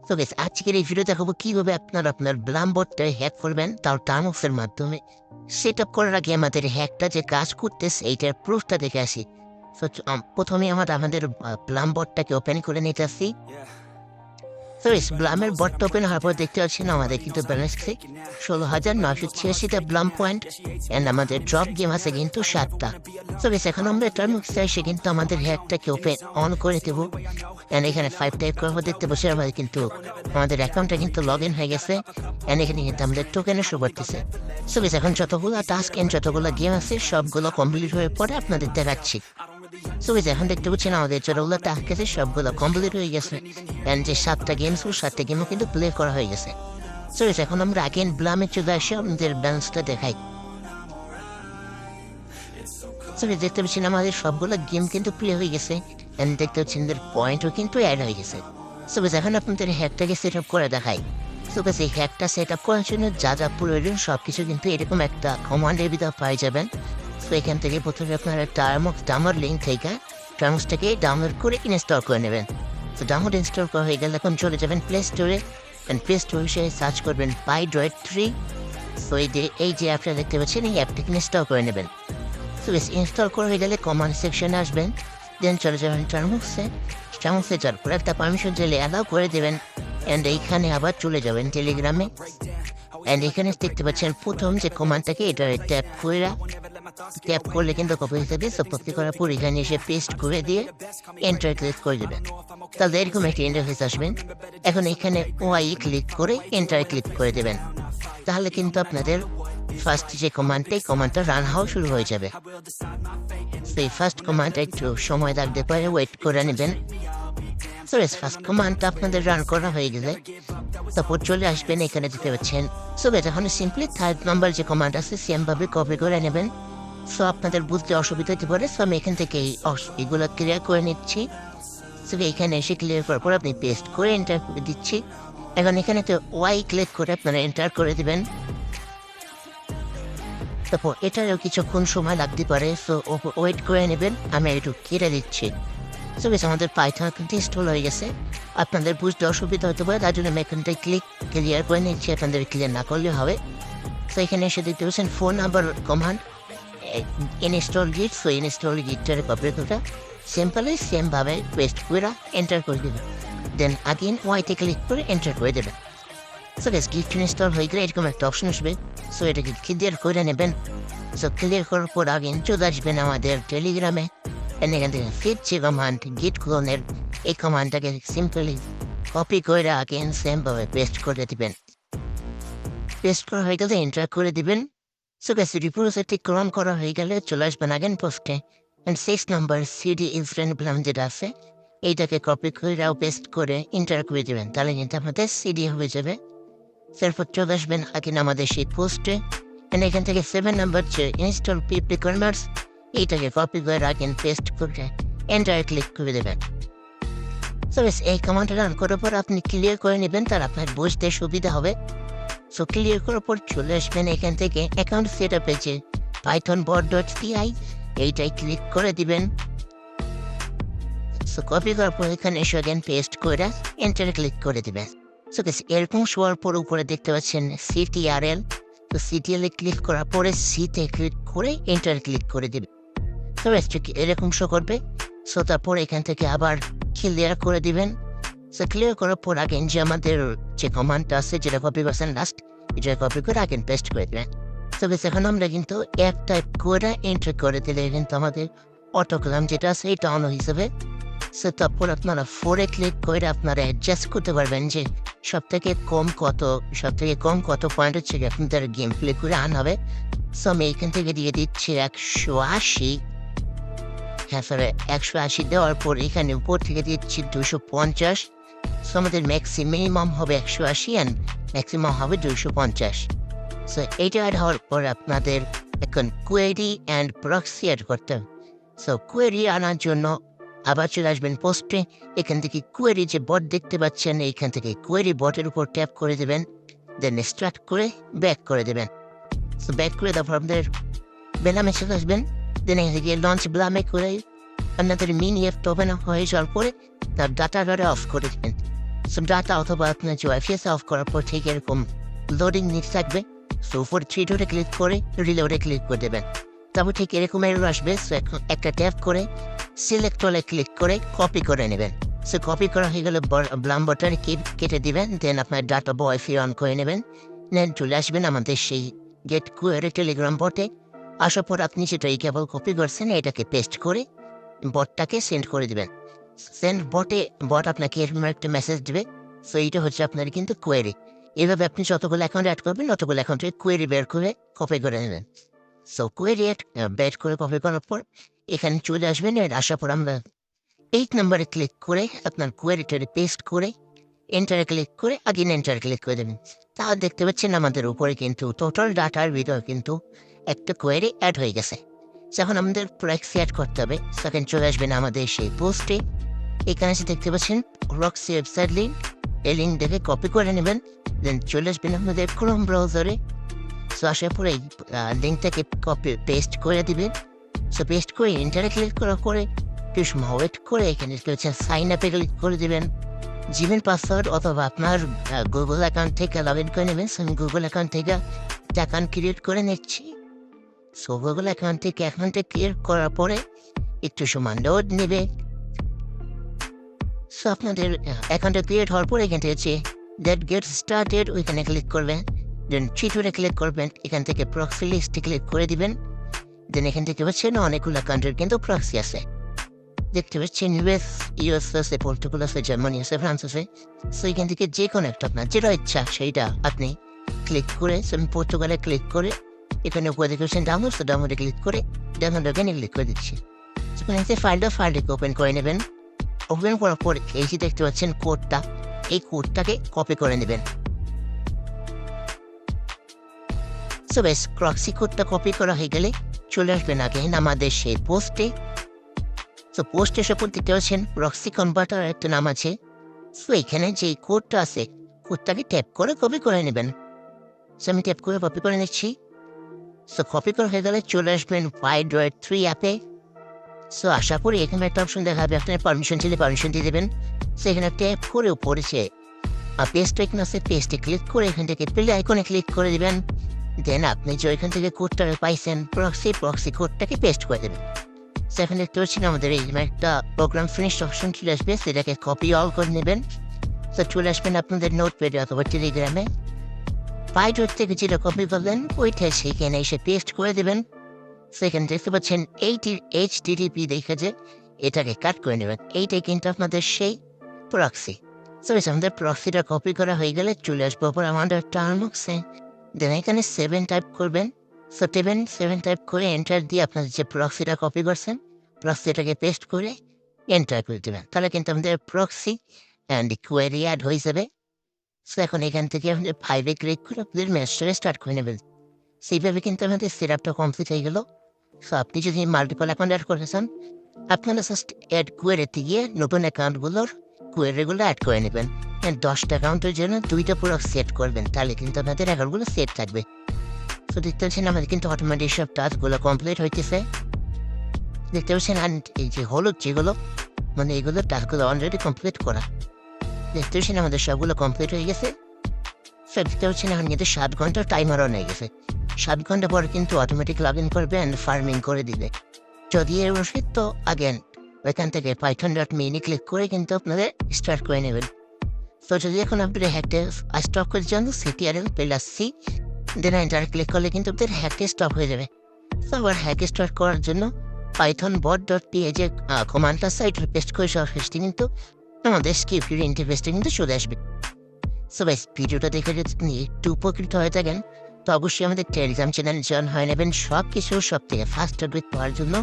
তো বেশ আজকের এই ভিডিও দেখাবো কিভাবে আপনার ব্লামবোর্ডটা হ্যাক করবেন, তাও টার্মক্সের মাধ্যমে। সেট আপ করার আগে আমাদের হ্যাকটা যে কাজ করতেছে এইটার প্রুফটা দেখে আসি। তো প্রথমে আমাদের ব্লামবোর্ডটাকে ওপেন করে নিতে আসি। তো ব্লামের বোর্ডটা ওপেন হওয়ার পর দেখতে পাচ্ছি না আমাদের কিন্তু ব্যালেন্স 16,986টা ব্লাম পয়েন্ট অ্যান্ড আমাদের ড্রপ গেম আছে কিন্তু 7টা। তো বেশ এখন আমরা টার্মক্সে এসে কিন্তু আমাদের হ্যাকটাকে ওপেন অন করে দেবো। অ্যান্ড এখানে 5 টাইপ করার পর দেখতে বসে আমাদের কিন্তু আমাদের অ্যাকাউন্টটা কিন্তু লগ ইন হয়ে গেছে। অ্যান্ড এখানে কিন্তু আমাদের টোকেনে শো করতেছে। সো বেশ এখন যতগুলো টাস্ক অ্যান্ড যতগুলো গেম আছে সবগুলো কমপ্লিট হয়ে পরে আপনাদের দেখাচ্ছি। সো বেশ এখন দেখতে পাচ্ছেন আমাদের যতগুলো টাস্ক আছে সবগুলো কমপ্লিট হয়ে গেছে। অ্যান্ড যে 7টা গেমস 7টা গেমও কিন্তু প্লে করা হয়ে গেছে। সো বেশ এখন আমরা আগেন ব্লামে চলে আসি আমাদের ব্যালেন্সটা দেখাই। সো বেশ দেখতে পাচ্ছেন আমাদের সবগুলো গেম কিন্তু প্লে হয়ে গেছে। অ্যান্ড দেখতে পাচ্ছেন এদের পয়েন্টও কিন্তু অ্যাড হয়ে গেছে। সো বেশ এখন আপনাদের হ্যাকটাকে সেট আপ করে দেখাই। সো বেশ এই হ্যাকটা সেট আপ করার জন্য যা যা প্রয়োজন সব কিছু কিন্তু এরকম একটা কমান্ডের ভিতরে পাই যাবেন। তো এখান থেকে প্রথমে আপনারা টার্মক্স ডাউনলোড লিঙ্ক থেকে টার্মক্সটাকে ডাউনলোড করে ইনস্টল করে নেবেন। তো ডাউনলোড ইনস্টল করা হয়ে গেলে এখন চলে যাবেন প্লে স্টোরে। অ্যান্ড প্লে স্টোরে এসে সার্চ করবেন পাইড্রয়েড 3। তো এই যে অ্যাপটা দেখতে পাচ্ছেন এই অ্যাপটাকে ইনস্টল করে নেবেন। তো বেশ ইনস্টল করা হয়ে গেলে কমান্ড সেকশনে আসবেন, দেন চলে যাবেন টার্মক্সে যাওয়ার পর একটা পারমিশন চাইলে অ্যালাউ করে দেবেন। অ্যান্ড এইখানে আবার চলে যাবেন টেলিগ্রামে। অ্যান্ড এখানে দেখতে পাচ্ছেন প্রথম যে কমান্ডটাকে এটা ট্যাপ করলে কিন্তু কপি হিসেবে কপি করার পর এখানে এসে পেস্ট করে দিয়ে এন্টার ক্লিক করে দেবেন। তাহলে এরকম একটা ইন্টারফেস আসবেন। এখন এখানে ওয়াই ক্লিক করে এন্টার ক্লিক করে দেবেন। তাহলে কিন্তু আপনাদের ফার্স্ট যে কমান্ডটা রান হওয়া শুরু হয়ে যাবে। সেই ফার্স্ট কমান্ডটা একটু সময় লাগতে পারে, ওয়েট করে নেবেন। সো ফার্স্ট কমান্ডটা আপনাদের রান করা হয়ে গেলে তারপর চলে আসবেন এখানে দেখতে পাচ্ছেন। সো এখন সিম্পলি থার্ড নাম্বার যে কমান্ড আছে সেমভাবে কপি করে নেবেন। সো আপনাদের বুঝতে অসুবিধা হতে পারে। সো আমি এখান থেকে এগুলো ক্লিয়ার করে নিচ্ছি। সো এখানে এসে ক্লিয়ার করার পর আপনি পেস্ট করে এন্টার করে দিচ্ছি। এখন এখানে তো ওয়াই ক্লিক করে আপনারা এন্টার করে দেবেন। তারপর এটারও কিছুক্ষণ সময় লাগতে পারে। সো ওয়েট করে নেবেন, আমি একটু কেটে দিচ্ছি। সো বেশ আমাদের পাইথন কিন্তু ইনস্টল হয়ে গেছে। আপনাদের বুঝতে অসুবিধা হতে পারে, তার জন্য আমি এখানটায় ক্লিয়ার করে নিচ্ছি। আপনাদের ক্লিয়ার না করলে হবে। সো এখানে এসে দেখতে পাচ্ছেন ফোন নাম্বার কমান্ড ইনস্টল গিট। সো ইনস্টল গিটটার কপিটা সেমভাবে পেস্ট করে এন্টার করে দেবেন। দেন আগেন ওয়াইতে ক্লিক করে এন্টার করে দেবেন। সো বেশ গিফট ইনস্টল হয়ে গেলে এরকম একটা অপশন আসবে। সো এটাকে ক্লিয়ার করে নেবেন। সো ক্লিয়ার করার পর আগেন চলে আসবেন আমাদের টেলিগ্রামে। এখান থেকে ফিট যে কমান্ড গিট ক্লোনের এই কমান্ডটাকে সিম্পলি কপি করে আগেন সেমভাবে পেস্ট করে দিবেন। পেস্ট করা হয়ে গেলে এন্টার করে দিবেন। সো বেশ রিপোজিটরি ক্লোন করা হয়ে গেলে চলে আসবেন আগেন পোস্টে। অ্যান্ড 6 নাম্বার সিডি ইনফ্রেন্ড ব্লাম যেটা আছে এইটাকে কপি করে পেস্ট করে এন্টার করে দেবেন। তাহলে কিন্তু আমাদের সিডি হয়ে যাবে। তারপর চলে আসবেন আগেন আমাদের সেই পোস্টে। অ্যান্ড এখান থেকে 7 নাম্বার যে ইনস্টল পিপি কনভার্স এইটাকে কপি করে রাখেন, পেস্ট করে এন্টার ক্লিক করে দেবেন। সো বেশ এই কমান্ডটা রান করার পর আপনি ক্লিয়ার করে নেবেন, তার আপনার বুঝতে সুবিধা হবে। সো ক্লিয়ার করার পর চলে আসবেন এখান থেকে অ্যাকাউন্ট সেট আপে যে pythonbot.py এইটাই ক্লিক করে দিবেন। সো কপি করার পর এখানে এসে আগেন পেস্ট করে এন্টার ক্লিক করে দিবেন। সো বেশ এরকম শোয়ার পর উপরে দেখতে পাচ্ছেন CTRL। তো CTRL ক্লিক করার পরে সিতে ক্লিক করে এন্টার ক্লিক করে দিবেন। তো বেশ ঠিক এরকম শো করবে। সো তারপর এখান থেকে আবার ক্লিয়ার করে দিবেন। সো ক্লিয়ার করার পর আগেন যে আমাদের যে কমান্ডটা আছে যেটা কপি করছেন লাস্ট এটা কপি করে আগেন পেস্ট করে দেবেন। তো বেশ এখন আমরা কিন্তু অ্যাপ টাইপ করে এন্টার করে দিলে কিন্তু আমাদের অটোগ্রাম যেটা আছে এটা অন হিসেবে। সো তারপর আপনারা 4-এ ক্লিক করে আপনারা অ্যাডজাস্ট করতে পারবেন যে সব থেকে কম কত পয়েন্ট হচ্ছে আপনাদের গেম প্লে করে আন হবে। সো আমি এখান থেকে দিয়ে দিচ্ছি 180। হ্যাঁ স্যার 180 দেওয়ার পর এখানে উপর থেকে দিচ্ছি 250। সো আমাদের মিনিমাম হবে 180 অ্যান্ড ম্যাক্সিমাম হবে 250। সো এইটা অ্যাড হওয়ার পর আপনাদের এখন কোয়েরি অ্যান্ড প্রক্সি অ্যাড করতে হবে। সো কোয়েরি আনার জন্য আবার চলে আসবেন পোস্টে। এখান থেকে কোয়েরি যে বট দেখতে পাচ্ছেন এইখান থেকে কোয়েরি বটের উপর ট্যাপ করে দেবেন। দেন স্টার্ট করে ব্যাক করে দেবেন। সো ব্যাক করে তারপর আপনাদের ব্লামে চলে আসবেন। দেন এখান থেকে লঞ্চ ব্লামে করে আপনাদের মিনি অ্যাপটা ওপেন হয়ে যাওয়ার পরে তার ডাটাটা অফ করে দেবেন। সো ডাটা অথবা আপনার যে ওয়াইফাই অফ করার পর ঠিক এরকম লোডিং নিতে থাকবে। সো উপর থ্রি ডটে ক্লিক করে রিলোডে ক্লিক করে দেবেন। তারপর ঠিক এরকম এরর আসবে। সো এখন একটা ট্যাপ করে সিলেক্ট হলে ক্লিক করে কপি করে নেবেন। সো কপি করা হয়ে গেলে ব্লাম বাটন কেটে দিবেন। দেন আপনার ডাটা বা ওয়াইফাই অন করে নেবেন। দেন চলে আসবেন আমাদের সেই গেট কুয়ারি টেলিগ্রাম বটে। আসার পর আপনি সেটা এই কেবল কপি করছেন এটাকে পেস্ট করে বটটাকে সেন্ড করে দিবেন। সেন্ড বট আপনাকে এরকম একটা মেসেজ দেবে। সো এইটা হচ্ছে আপনার কিন্তু কোয়েরি। এভাবে আপনি যতগুলো অ্যাকাউন্ট অ্যাড করবেন ততগুলো অ্যাকাউন্টে কোয়েরি বের করে কপি করে নেবেন। সো কোয়েরি বের করে কপি করার পর এখানে চলে আসবেন। এর আসার পর আমরা 8 নম্বরে ক্লিক করে আপনার কোয়েরিটারে পেস্ট করে এন্টারে ক্লিক করে আগেন এন্টারে ক্লিক করে দেবেন। তাহলে দেখতে পাচ্ছেন আমাদের উপরে কিন্তু টোটাল ডাটার ভিতরে কিন্তু একটা কোয়েরি অ্যাড হয়ে গেছে। যখন আমাদের প্রক্সি অ্যাড করতে হবে সেখানে চলে আসবেন আমাদের সেই পোস্টে। এখানে এসে দেখতে পাচ্ছেন প্রক্সি ওয়েবসাইট লিঙ্ক। এই লিঙ্ক দেখে কপি করে নেবেন। দেন চলে আসবেন আমাদের ক্রোম ব্রাউজারে। সো আসার পরে এই লিঙ্কটাকে কপি পেস্ট করে দিবেন। সো পেস্ট করে এন্টারে ক্লিক করার পরে কিছু সময় ওয়েট করে এখানে হচ্ছে সাইন আপে ক্লিক করে দেবেন। জিমেল পাসওয়ার্ড অথবা আপনার গুগল অ্যাকাউন্ট থেকে লগ ইন করে নেবেন। সো আমি গুগল অ্যাকাউন্ট থেকে একটা অ্যাকাউন্ট ক্রিয়েট করে নিচ্ছি। সো গুগল অ্যাকাউন্টে ক্রিয়েট করার পরে একটু সময় লোড নেবে। সো আপনাদের অ্যাকাউন্টে ক্রিয়েট হওয়ার পরে এখান থেকে হচ্ছে দ্যাট গেট স্টার্টেড ওইখানে ক্লিক করবেন। দেন চিটুরে ক্লিক করবেন। এখান থেকে প্রক্সি লিস্টে ক্লিক করে দিবেন। দেন এখান থেকে হচ্ছেন অনেকগুলো কান্ট্রির কিন্তু প্রক্সি আছে। দেখতে পাচ্ছেন ইউএস আছে, পর্তুগাল আছে, জার্মানি আছে, ফ্রান্স আছে। সো এখান থেকে যে কোনো একটা আপনার যেটা ইচ্ছা সেইটা আপনি ক্লিক করে আমি পর্তুগালে ক্লিক করে এখানে উপরে দেখেছেন ডাউনলোড। তো ডাউনলোডে ক্লিক করে ডাউনলোড ওখানে ক্লিক করে দিচ্ছি। ফাইলটাকে ওপেন করে নেবেন। ওপেন করার পর এই যে দেখতে পাচ্ছেন কোডটা, এই কোডটাকে কপি করে নেবেন। সো বেশ প্রক্সি কোডটা কপি করা হয়ে গেলে চলে আসবেন আগে আমাদের সেই পোস্টে। সো পোস্টে এসে দেখতে পাচ্ছেন প্রক্সি কনভার্টার একটা নাম আছে। সো এখানে যে কোডটা আছে কোডটাকে ট্যাপ করে কপি করে নেবেন। সো আমি ট্যাপ করে কপি করে নিচ্ছি। সো কপি করা হয়ে গেলে চলে আসবেন Android 3 অ্যাপে। সো আশা করি এখানে একটা অপশন দেখাবে, আপনার পারমিশন ছিল পারমিশন দিয়ে দেবেন। সো এখানে ট্যাপ করে উপরে সে পেস্ট আইকন আছে, পেস্টে ক্লিক করে এখান থেকে প্লে আইকনে ক্লিক করে দেবেন। দেন আপনি যে ওইখান থেকে কোডটা পাইছেন প্রক্সি কোডটাকে পেস্ট করে দেবেন। সেখানে দেখতে পাচ্ছেন আমাদের এই একটা প্রোগ্রাম ফিনিশ অপশন চলে আসবে, সেটাকে কপি অল করে নেবেন। তো চলে আসবেন আপনাদের নোটপ্যাডে অথবা টেলিগ্রামে। Android থেকে যেটা কপি করলেন ওইটা সেখানে এসে পেস্ট করে দেবেন। সেখানে দেখতে পাচ্ছেন HTTP দেখে যে এটাকে কাট করে নেবেন। এইটাই কিন্তু আপনাদের সেই প্রক্সি। সো আমাদের প্রক্সিটা কপি করা হয়ে গেলে চলে আসবো পর আমাদের টার্মবক্সে। দেন এখানে 7 টাইপ করবেন। সো 7 টাইপ করে এন্টার দিয়ে আপনাদের যে প্রক্সিটা কপি করছেন প্রক্সিটাকে পেস্ট করে এন্টার করে দেবেন। তাহলে কিন্তু আমাদের প্রক্সি অ্যান্ড কোয়েরি অ্যাড হয়ে যাবে। সো এখন এখান থেকে আপনাদের ফাইলে ক্লিক করে আপনাদের ম্যাচটাকে স্টার্ট করে নেবেন। সেইভাবে কিন্তু আমাদের সেটআপটা কমপ্লিট হয়ে গেল। সো আপনি যদি মাল্টিপল অ্যাকাউন্ট অ্যাড করতে চান আপনারা জাস্ট অ্যাড কোয়েরিতে গিয়ে নতুন অ্যাকাউন্টগুলোর কোয়েরিগুলো অ্যাড করে নেবেন। 10টা অ্যাকাউন্টের জন্য 2টা পুরো সেট করবেন, তাহলে কিন্তু আপনাদের অ্যাকাউন্টগুলো সেট থাকবে। সো দেখতে পাচ্ছেন আমাদের কিন্তু অটোমেটিক সব টাস্কগুলো কমপ্লিট হইতেছে। দেখতে পাচ্ছেন এই যে হলুদ যেগুলো মানে এগুলো টাস্কগুলো অলরেডি কমপ্লিট করা। দেখতে পাচ্ছেন আমাদের সবগুলো কমপ্লিট হয়ে গেছে। সো দেখতে পাচ্ছেন এখন কিন্তু 7 ঘন্টার টাইমার অন হয়ে গেছে। 7 ঘন্টা পরে কিন্তু অটোমেটিক লগ ইন করবে অ্যান্ড ফার্মিং করে দিবে। যদি এর ওষুধ তো আগেন ওইখান থেকে python.mini ক্লিক করে কিন্তু আপনাদের স্টার্ট করে নেবেন। তো যদি এখন আপনাদের হ্যাকটা স্টপ করে যান CTRL+C দেন এন্টার ক্লিক করলে কিন্তু আপনাদের হ্যাকটা স্টপ হয়ে যাবে। তো আবার হ্যাক স্টার্ট করার জন্য python-bot.py যে কমান্ডটা সাইটে পেস্ট করে সরাসরি কিন্তু আমাদের স্ক্রিপ্টের ইন্টারফেসটা কিন্তু চলে আসবে। সো ভাই ভিডিওটা দেখে যদি আপনি একটু উপকৃত হয়ে থাকেন তো অবশ্যই আমাদের টেলিগ্রাম চ্যানেল জয়েন হয়ে নেবেন সব থেকে ফার্স্ট আপডেট পাওয়ার জন্য।